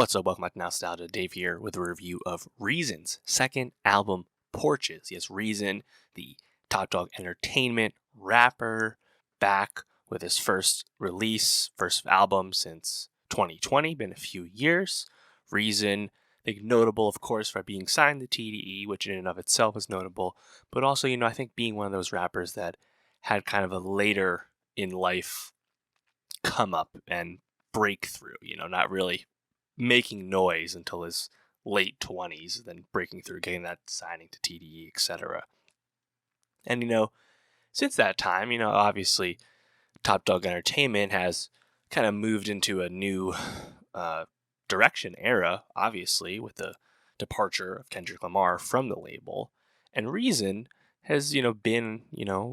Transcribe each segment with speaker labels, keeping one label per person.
Speaker 1: What's up? Welcome back to Nowstalgia. Dave here with a review of Reason's second album, Porches. Yes, Reason, the Top Dog Entertainment rapper, back with his first album since 2020. Been a few years. Reason, I think notable, of course, for being signed to TDE, which in and of itself is notable, but also, I think being one of those rappers that had kind of a later in life come up and breakthrough, not really making noise until his late 20s, then breaking through, getting that signing to TDE, etc. And, since that time, obviously Top Dog Entertainment has kind of moved into a new direction era, obviously, with the departure of Kendrick Lamar from the label. And Reason has, been,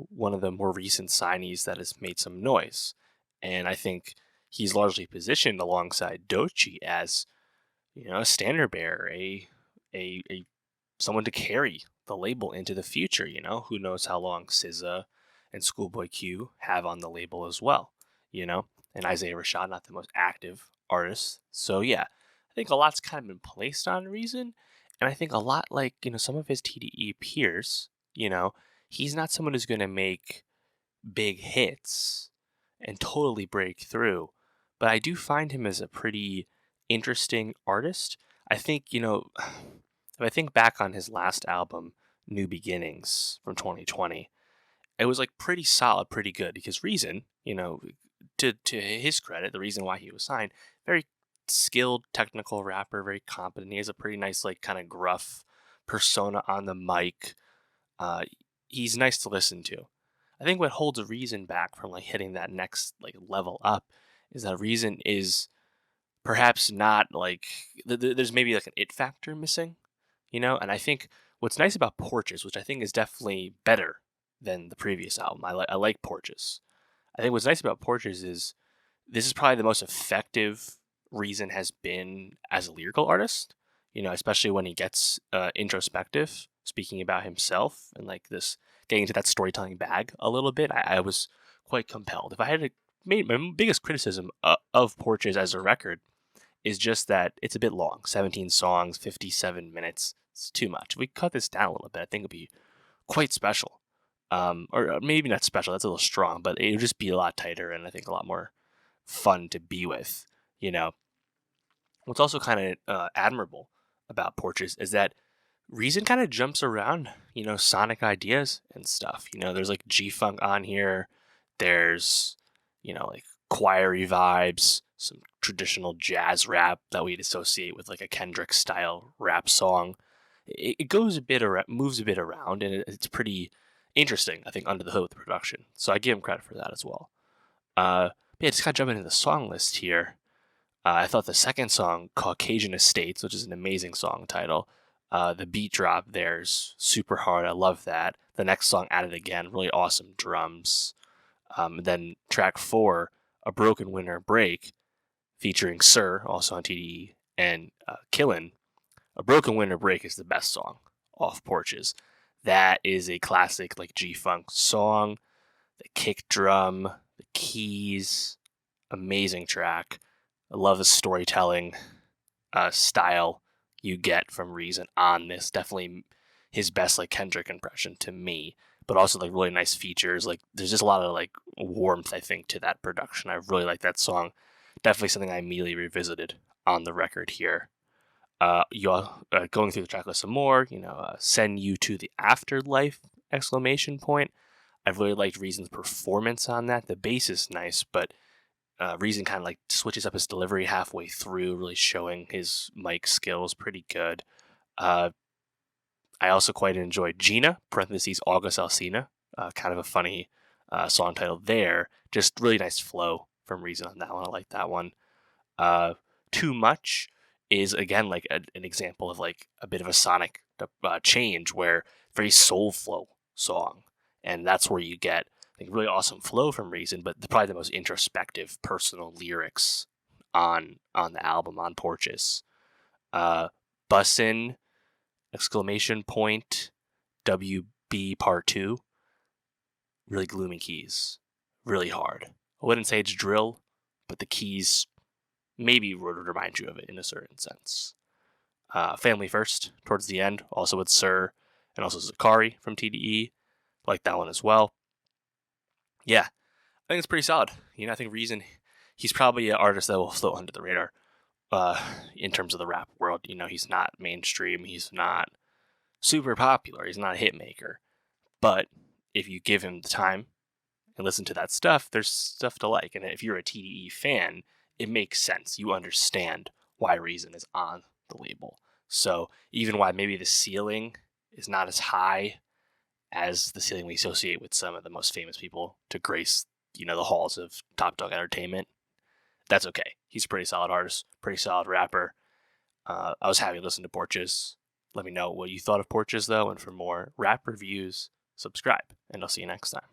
Speaker 1: one of the more recent signees that has made some noise. And I think he's largely positioned alongside Doechii as a standard bearer, a someone to carry the label into the future. Who knows how long SZA and Schoolboy Q have on the label as well. And Isaiah Rashad, not the most active artist. So yeah, I think a lot's kind of been placed on Reason, and I think a lot like some of his TDE peers. He's not someone who's going to make big hits and totally break through, but I do find him as a pretty interesting artist. I think, if I think back on his last album, New Beginnings from 2020, it was like pretty solid, pretty good because Reason, to his credit, the reason why he was signed, very skilled technical rapper, very competent. He has a pretty nice, like kind of gruff persona on the mic. He's nice to listen to. I think what holds Reason back from like hitting that next like level up is that Reason is perhaps not like there's maybe like an it factor missing, and I think what's nice about Porches, which I think is definitely better than the previous album, I like Porches. I think what's nice about Porches is this is probably the most effective Reason has been as a lyrical artist, especially when he gets introspective, speaking about himself and like this getting into that storytelling bag a little bit. I was quite compelled. If I had to my biggest criticism of Porches as a record is just that it's a bit long. 17 songs, 57 minutes. It's too much. If we cut this down a little bit, I think it'd be quite special. Or maybe not special, that's a little strong, but it would just be a lot tighter and I think a lot more fun to be with, What's also kind of admirable about Porches is that Reason kind of jumps around, sonic ideas and stuff. There's like G-Funk on here. There's, like choiry vibes, some traditional jazz rap that we'd associate with like a Kendrick style rap song. It goes a bit around, moves a bit around, and it's pretty interesting, I think, under the hood with the production. So I give him credit for that as well. But yeah, just kind of jumping into the song list here. I thought the second song, Caucasian Estates, which is an amazing song title, the beat drop there's super hard. I love that. The next song, At It Again, really awesome drums. Then track 4, A Broken Winter Break, featuring Sir, also on TDE, and Killin. A Broken Winter Break is the best song off Porches. That is a classic like G-Funk song. The kick drum, the keys, amazing track. I love the storytelling style you get from Reason on this. Definitely his best like Kendrick impression to me, but also like really nice features. Like there's just a lot of like warmth, I think, to that production. I really like that song. Definitely something I immediately revisited on the record here. Going through the track list some more, Send You to the Afterlife, exclamation point. I really liked Reason's performance on that. The bass is nice, but Reason kind of like switches up his delivery halfway through, really showing his mic skills pretty good. I also quite enjoyed Gina, parentheses, August Alsina, kind of a funny song title there. Just really nice flow from Reason on that one. I like that one. Too Much is, again, like an example of like a bit of a sonic change where very soulful song. And that's where you get like really awesome flow from Reason, but probably the most introspective personal lyrics on the album on Porches. Bussin', exclamation point, WB part 2, really gloomy keys, really hard. I wouldn't say it's drill, but the keys maybe would remind you of it in a certain sense. Family First towards the end, also with Sir and also Zakari from TDE. Like that one as well. Yeah, I think it's pretty solid. I think Reason, he's probably an artist that will float under the radar in terms of the rap world. He's not mainstream. He's not super popular. He's not a hit maker. But if you give him the time and listen to that stuff, there's stuff to like. And if you're a TDE fan, it makes sense. You understand why Reason is on the label. So even why maybe the ceiling is not as high as the ceiling we associate with some of the most famous people to grace, the halls of Top Dog Entertainment, that's okay. He's a pretty solid artist, pretty solid rapper. I was happy to listen to Porches. Let me know what you thought of Porches, though, and for more rap reviews, subscribe, and I'll see you next time.